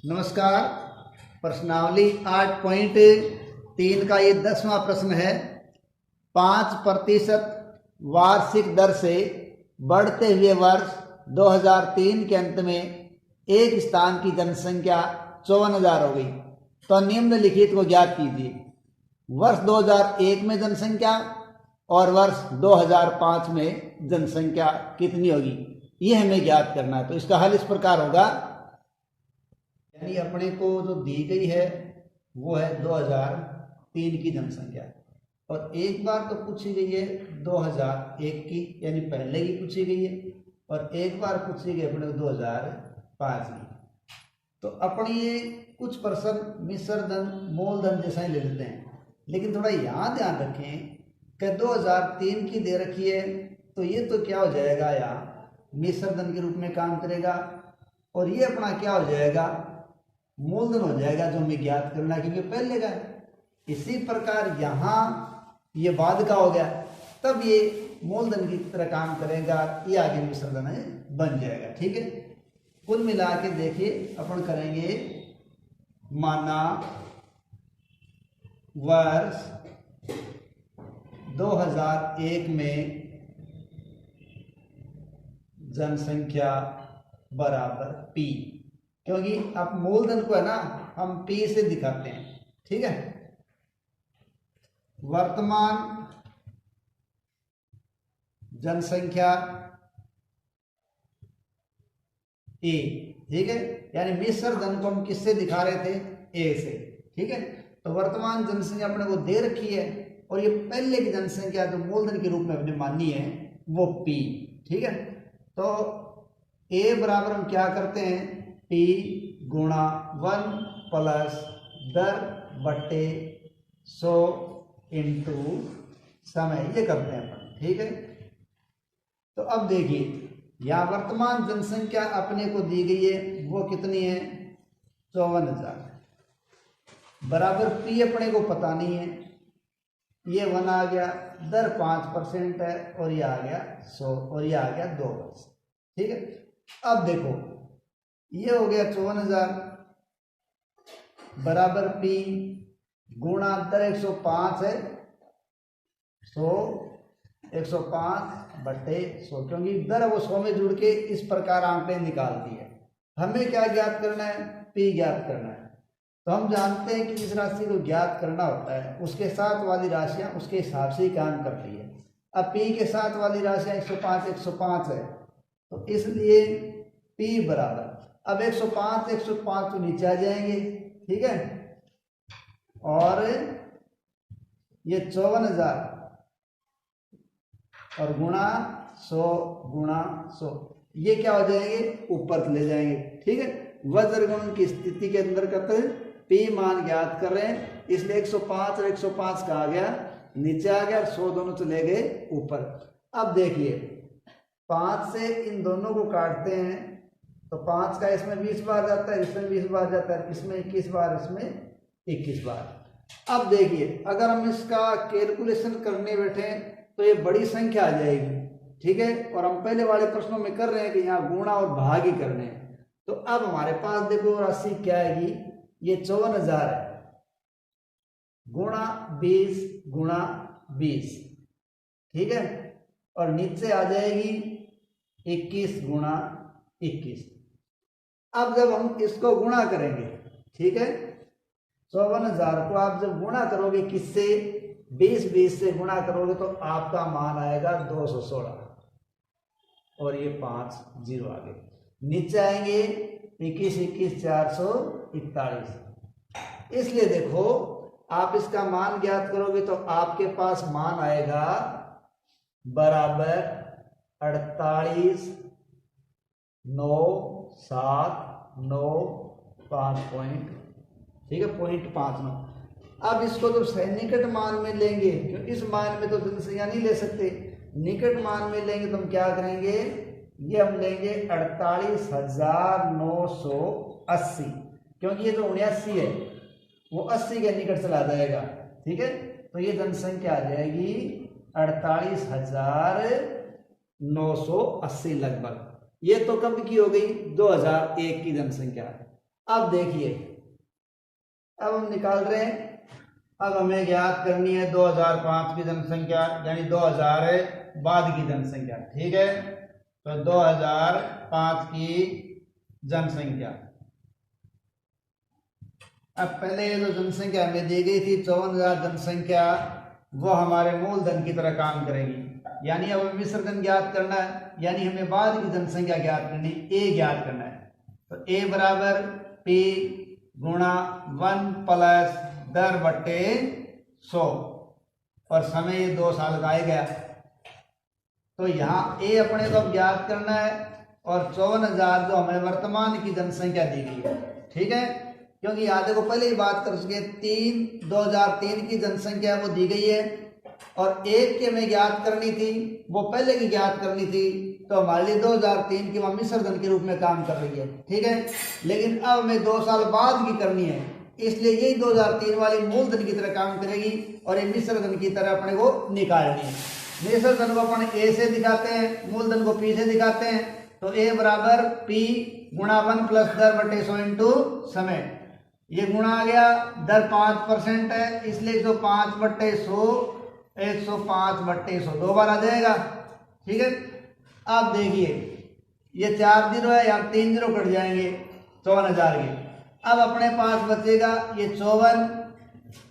नमस्कार। प्रश्नावली 8.3 का ये 10वां प्रश्न है। 5% वार्षिक दर से बढ़ते हुए वर्ष 2003 के अंत में एक स्थान की जनसंख्या 54,000 हो गई, तो निम्नलिखित को ज्ञात कीजिए। वर्ष 2001 में जनसंख्या और वर्ष 2005 में जनसंख्या कितनी होगी, ये हमें ज्ञात करना है। तो इसका हल इस प्रकार होगा, यानी अपने को जो दी गई है वो है 2003 की जनसंख्या, और एक बार तो पूछी गई है 2001 की, यानी पहले की पूछी गई है, और एक बार पूछी गई अपने को 2005 की। तो अपनी ये कुछ प्रश्न मिश्र धन मूलधन जैसा ही ले लेते हैं, लेकिन थोड़ा यहाँ ध्यान रखें कि 2003 की दे रखी है, तो ये तो क्या हो जाएगा, यहाँ मिश्र धन के रूप में काम करेगा, और ये अपना क्या हो जाएगा, मूलधन हो जाएगा, जो हमें ज्ञात करना है क्योंकि पहले का। इसी प्रकार यहाँ ये बाद का हो गया, तब ये मूलधन की तरह काम करेगा, ये आगे मिश्र धन बन जाएगा। ठीक है, कुल मिला के देखिए अपन करेंगे, माना वर्ष 2001 में जनसंख्या बराबर P, क्योंकि आप मूलधन को है ना हम P से दिखाते हैं। ठीक है, वर्तमान जनसंख्या A, ठीक है, यानी मिश्र धन को हम किससे दिखा रहे थे, A से। ठीक है, तो वर्तमान जनसंख्या अपने को दे रखी है, और ये पहले की जनसंख्या जो मूलधन के रूप में अपने मानी है वो P। ठीक है, तो A बराबर हम क्या करते हैं, P गुणा 1 प्लस दर बटे 100 इंटू समय, ये करते हैं अपन। ठीक है, तो अब देखिए यहाँ वर्तमान जनसंख्या अपने को दी गई है, वो कितनी है, 54,000 बराबर P अपने को पता नहीं है, ये 1 आ गया, दर 5% है, और ये आ गया 100, और ये आ गया 2%। ठीक है, अब देखो ये हो गया 54,000 बराबर P गुणा दर 105 है, 105 बटे 100, क्योंकि दर वो 100 में जुड़ के इस प्रकार आंकड़े निकालती है। हमें क्या ज्ञात करना है, P ज्ञात करना है। तो हम जानते हैं कि जिस राशि को ज्ञात करना होता है उसके साथ वाली राशियां उसके हिसाब से ही काम करती है। अब P के साथ वाली राशियां 105 है, तो इसलिए P बराबर, अब 105 तो नीचे आ जाएंगे। ठीक है, और ये 54,000 और गुणा 100, ये क्या हो जाएंगे, ऊपर ले जाएंगे। ठीक है, वज्रगुणन की स्थिति के अंदर करते हैं, P मान ज्ञात कर रहे हैं, इसलिए 105 और 105 का आ गया नीचे आ गया, 100 दोनों चले गए ऊपर। अब देखिए 5 से इन दोनों को काटते हैं, तो 5 का इसमें 20 बार जाता है, इसमें 20 बार जाता है, इसमें 21 बार, इसमें 21 बार। अब देखिए अगर हम इसका कैलकुलेशन करने बैठे तो ये बड़ी संख्या आ जाएगी। ठीक है, और हम पहले वाले प्रश्नों में कर रहे हैं कि यहाँ गुणा और भाग ही करने हैं। तो अब हमारे पास देखो राशि क्या आएगी, ये 54,000 है, गुणा 20 गुणा 20। ठीक है, और नीचे आ जाएगी 21 गुणा 21। अब जब हम इसको गुणा करेंगे, ठीक है, 54,000 को आप जब गुणा करोगे किससे, 20 से गुणा करोगे तो आपका मान आएगा 216, और ये 5 जीरो आगे नीचे आएंगे 21 441। इसलिए देखो आप इसका मान ज्ञात करोगे तो आपके पास मान आएगा बराबर 48 9 7 9 5 पॉइंट। ठीक है, 0.59। अब इसको तो निकट मान में लेंगे, क्योंकि इस मान में तो जनसंख्या नहीं ले सकते, निकट मान में लेंगे तो हम क्या करेंगे, ये हम लेंगे 48,980, क्योंकि ये तो 79 है, वो 80 के निकट चला जाएगा। ठीक है, तो ये जनसंख्या आ जाएगी 48,980 लगभग। ये तो कब की हो गई, 2001 की जनसंख्या। अब देखिए, अब हम निकाल रहे हैं, अब हमें ज्ञात करनी है 2005 की जनसंख्या, यानी 2000 बाद की जनसंख्या। ठीक है, तो 2005 की जनसंख्या। अब पहले ये जो जनसंख्या हमें दी गई थी 54,000 जनसंख्या, वो हमारे मूलधन की तरह काम करेगी। यानी अब हमें विसर्जन ज्ञात करना है, यानी हमें बाद की जनसंख्या ज्ञात करनी, ए ज्ञात करना है। तो ए बराबर पी गुणा 1 प्लस दर बट्टे 100, और समय ये 2 साल का आ गया। तो यहाँ ए अपने को ज्ञात करना है, और 54,000 जो हमें वर्तमान की जनसंख्या दी गई है। ठीक है, क्योंकि यहाँ देखो पहले ही बात कर सके 2003 की जनसंख्या वो दी गई है, और एक के में ज्ञात करनी थी, वो पहले की ज्ञात करनी थी, तो हमारे लिए 2003 की वह विसर्जन के रूप में काम कर रही है। ठीक है, लेकिन अब हमें 2 साल बाद की करनी है, इसलिए यही 2003 वाली मूलधन की तरह काम करेगी, और ये विसर्जन की तरह अपने को निकालनी है। विसर्जन को अपन ए से दिखाते हैं, मूलधन को पी से दिखाते हैं। तो ए बराबर पी गुणा 1 प्लस दर बटे 100 इंटू समय। ये गुणा आ गया, दर 5% है, इसलिए 105 बट्टे 100, 105 बट्टे 100 2 बार आ जाएगा। ठीक है, आप देखिए ये 4 जीरो है, यहाँ 3 जीरो कट जाएंगे 54,000 के। अब अपने पास बचेगा ये 54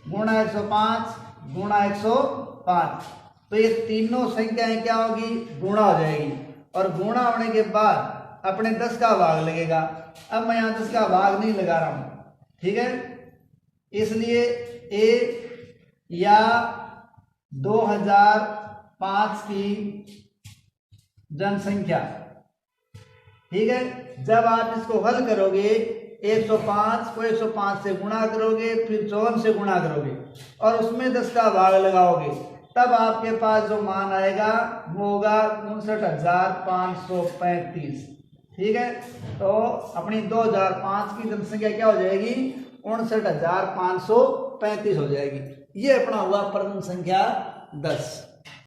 गुणा 105 गुणा 105। तो ये तीनों संख्याएं क्या होगी, गुणा हो जाएगी, और गुणा होने के बाद अपने 10 का भाग लगेगा। अब मैं यहाँ 10 का भाग नहीं लगा रहा हूं। ठीक है, इसलिए ए या 2005 की जनसंख्या। ठीक है, जब आप इसको हल करोगे 105 को 105 से गुणा करोगे, फिर 54 से गुणा करोगे, और उसमें 10 का भाग लगाओगे, तब आपके पास जो मान आएगा वो होगा 59,535। ठीक है, तो अपनी 2005 की जनसंख्या क्या हो जाएगी, 59,535 हो जाएगी। ये अपना हुआ प्रश्न संख्या 10।